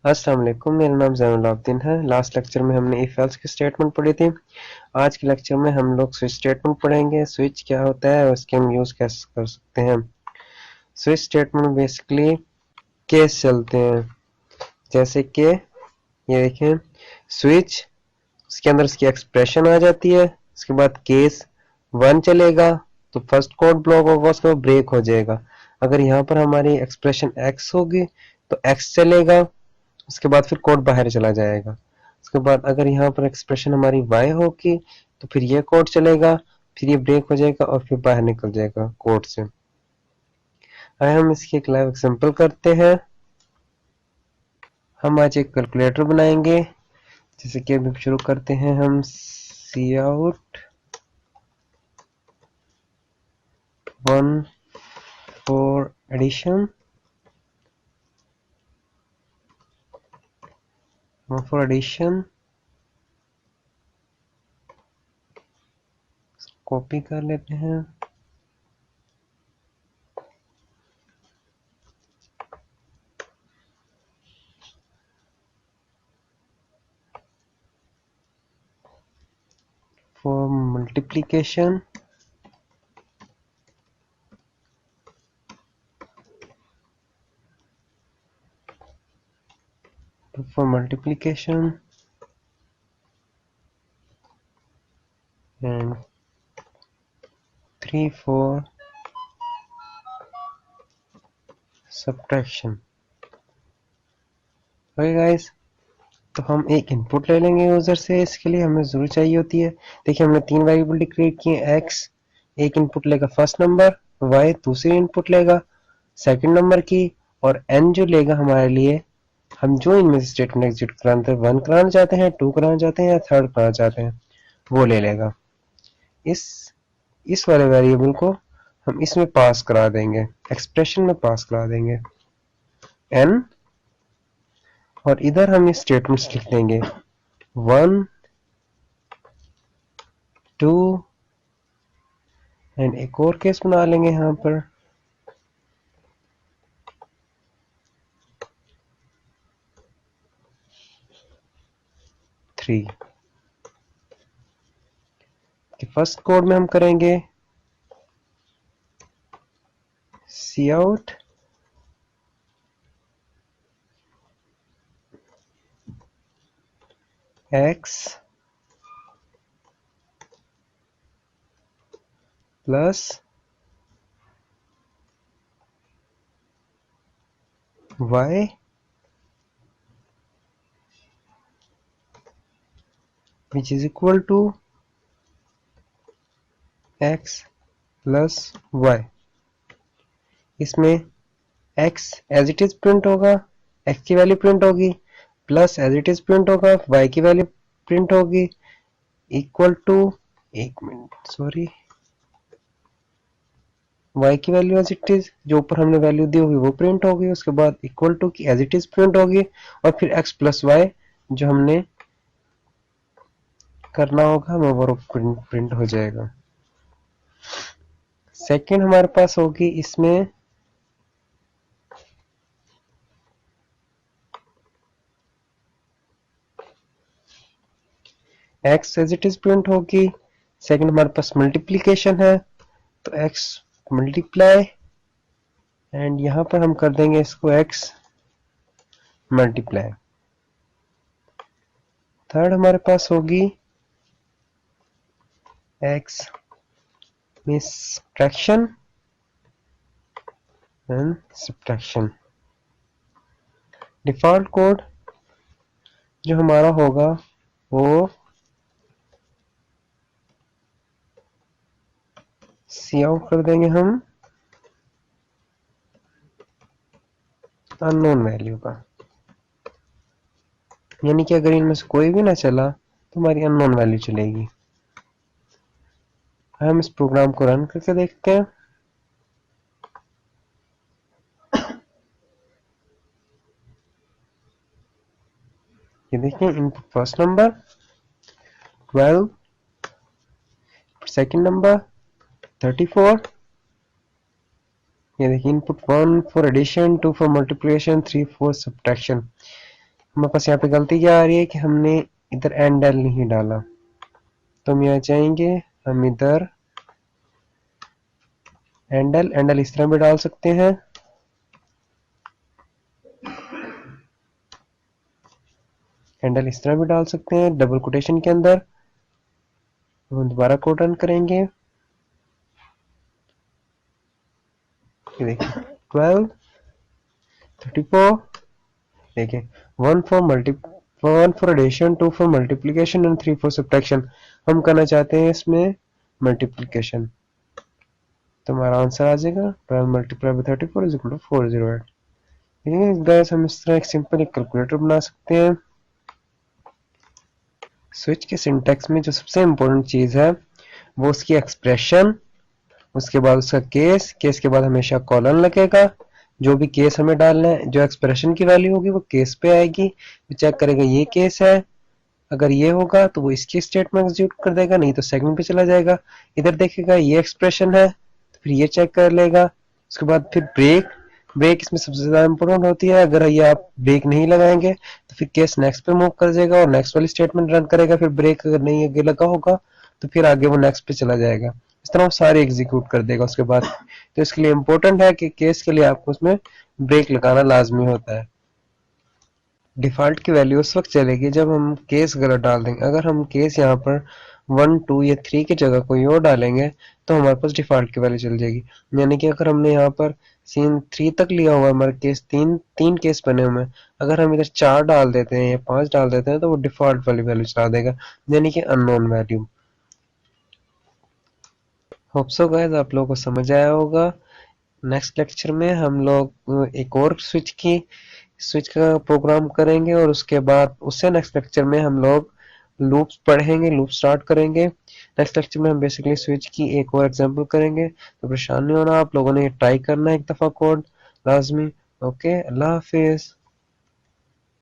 अस्सलाम वालेकुम, मेरा नाम ज़ैनुल है। लास्ट लेक्चर में हमने इफ एल्स की स्टेटमेंट पढ़ी थी। आज के लेक्चर में हम लोग स्विच स्टेटमेंट पढ़ेंगे। स्विच क्या होता है और उसके हम यूज़ कैसे कर सकते हैं। स्विच स्टेटमेंट बेसिकली केस चलते हैं, जैसे कि ये देखें स्विच, उसके अंदर उसकी एक्सप्रेशन आ जाती है, उसके बाद केस 1 चलेगा तो फर्स्ट कोड ब्लॉक होगा, उसके बाद ब्रेक हो जाएगा। अगर यहाँ पर हमारी एक्सप्रेशन एक्स होगी तो एक्स चलेगा, उसके बाद फिर कोड बाहर चला जाएगा। उसके बाद अगर यहाँ पर एक्सप्रेशन हमारी y होगी तो फिर ये कोड चलेगा, फिर ये ब्रेक हो जाएगा और फिर बाहर निकल जाएगा कोड से। आइए हम इसकी एक लाइव एग्जांपल करते हैं। हम आज एक कैलकुलेटर बनाएंगे, जैसे कि अभी शुरू करते हैं हम cout 1 for addition, 1 for addition, copy कर लेते हैं। For multiplication, for multiplication and 3 for subtraction। Okay guys, तो हम एक इनपुट ले लेंगे यूजर से। इसके लिए हमें जरूर चाहिए होती है, देखिए हमने 3 वेरिएबल डिक्लेयर किए। x एक इनपुट लेगा फर्स्ट नंबर, y दूसरी इनपुट लेगा सेकंड नंबर की, और n जो लेगा हमारे लिए, हम जो इनमें से स्टेटमेंट एग्जीक्यूट कराना चाहते हैं, 1 कराना चाहते हैं, 2 कराना चाहते हैं या 3rd कराना चाहते हैं, वो ले लेगा। इस वाले वेरिएबल को हम इसमें पास करा देंगे, एक्सप्रेशन में पास करा देंगे n, और इधर हम ये स्टेटमेंट्स लिख देंगे 1 2 एंड एक और केस बना लेंगे यहाँ पर 3 कि फर्स्ट कोड में हम करेंगे cout x plus y which is equal to x plus y। इसमें x as it is print होगा, x की वैल्यू प्रिंट होगी, plus as it is print होगा, y की वैल्यू प्रिंट होगी, इक्वल टू, एक मिनट सॉरी, y की value as it is, जो ऊपर हमने वैल्यू दी होगी वो प्रिंट होगी, उसके बाद इक्वल टू की एज इट इज प्रिंट होगी, और फिर x प्लस वाई जो हमने करना होगा वो प्रिंट हो जाएगा। सेकंड हमारे पास होगी इसमें x as it is print होगी। सेकंड हमारे पास मल्टीप्लिकेशन है तो x मल्टीप्लाई, एंड यहां पर हम कर देंगे इसको x मल्टीप्लाई। थर्ड हमारे पास होगी x में subtraction and subtraction. Default code जो हमारा होगा वो सी आउट कर देंगे हम अननोन वैल्यू का, यानी कि अगर इनमें से कोई भी ना चला तो हमारी अननोन वैल्यू चलेगी। हम इस प्रोग्राम को रन करके देखते हैं। ये देखिए input first number 12, second number 34, ये देखिए input 1 for addition, 2 for multiplication, 3 for subtraction. हमारे पास यहाँ पे गलती क्या आ रही है कि हमने इधर एंड एल नहीं डाला, तो हम यहाँ चाहेंगे हम इधर एंडल इस तरह भी डाल सकते हैं, हैंडल इस तरह भी डाल सकते हैं डबल कोटेशन के अंदर। हम दोबारा कोड रन करेंगे, ये देखिए 12 34, देखिए 1 for addition, 2 for multiplication and 3 for subtraction. हम करना चाहते हैं इसमें मल्टीप्लीकेशन, तो हमारा आंसर आ जाएगा 12 multiply by 34 is equal to 408। ठीक है गाइस, हम इस तरह एक सिंपल एक कैलकुलेटर बना सकते हैं। स्विच के सिंटैक्स में जो सबसे इम्पोर्टेंट चीज है वो उसकी एक्सप्रेशन, उसके बाद उसका केस, केस के बाद हमेशा कॉलन लगेगा। जो भी केस हमें डालना है, जो एक्सप्रेशन की वैल्यू होगी वो केस पे आएगी, चेक करेगा ये केस है, अगर ये होगा तो वो इसकी स्टेटमेंट एग्जीक्यूट कर देगा, नहीं तो सेकंड पे चला जाएगा। इधर देखेगा ये एक्सप्रेशन है तो फिर ये चेक कर लेगा। उसके बाद फिर ब्रेक, ब्रेक इसमें सबसे ज्यादा इंपॉर्टेंट होती है। अगर ये आप ब्रेक नहीं लगाएंगे तो फिर केस नेक्स्ट पे मूव कर जाएगा और नेक्स्ट वाली स्टेटमेंट रन करेगा। फिर ब्रेक अगर नहीं आगे लगा होगा तो फिर आगे वो नेक्स्ट पे चला जाएगा। इस तरह वो सारे एग्जीक्यूट कर देगा उसके बाद। तो इसके लिए इम्पोर्टेंट है कि केस के लिए आपको उसमें ब्रेक लगाना लाजमी होता है। डिफ़ॉल्ट की वैल्यू उस वक्त चलेगी जब हम केस गलत डाल देंगे। अगर हम केस यहाँ पर 1 2 या 3 की जगह कोई और डालेंगे तो हमारे पास डिफ़ॉल्ट की वैल्यू चल जाएगी। यानी कि अगर हमने यहाँ पर सीन 3 तक लिया हुआ है, हमारे केस तीन तीन केस बने हुए हैं, अगर हम इधर 4 डाल देते हैं या 5 डाल देते हैं तो वो डिफ़ॉल्ट वाली वैल्यू चला देगा, यानी कि unknown value. Hope so guys आप लोगों को समझ आया होगा। नेक्स्ट लेक्चर में हम लोग एक और स्विच का प्रोग्राम करेंगे और उसके बाद उससे नेक्स्ट लेक्चर में हम लोग लूप्स पढ़ेंगे, लूप स्टार्ट करेंगे। नेक्स्ट लेक्चर में हम बेसिकली स्विच की एक और एग्जांपल करेंगे, तो परेशान नहीं होना, आप लोगों ने ट्राई करना है एक दफ़ा कोड लाजमी। ओके, अल्लाह हाफिज।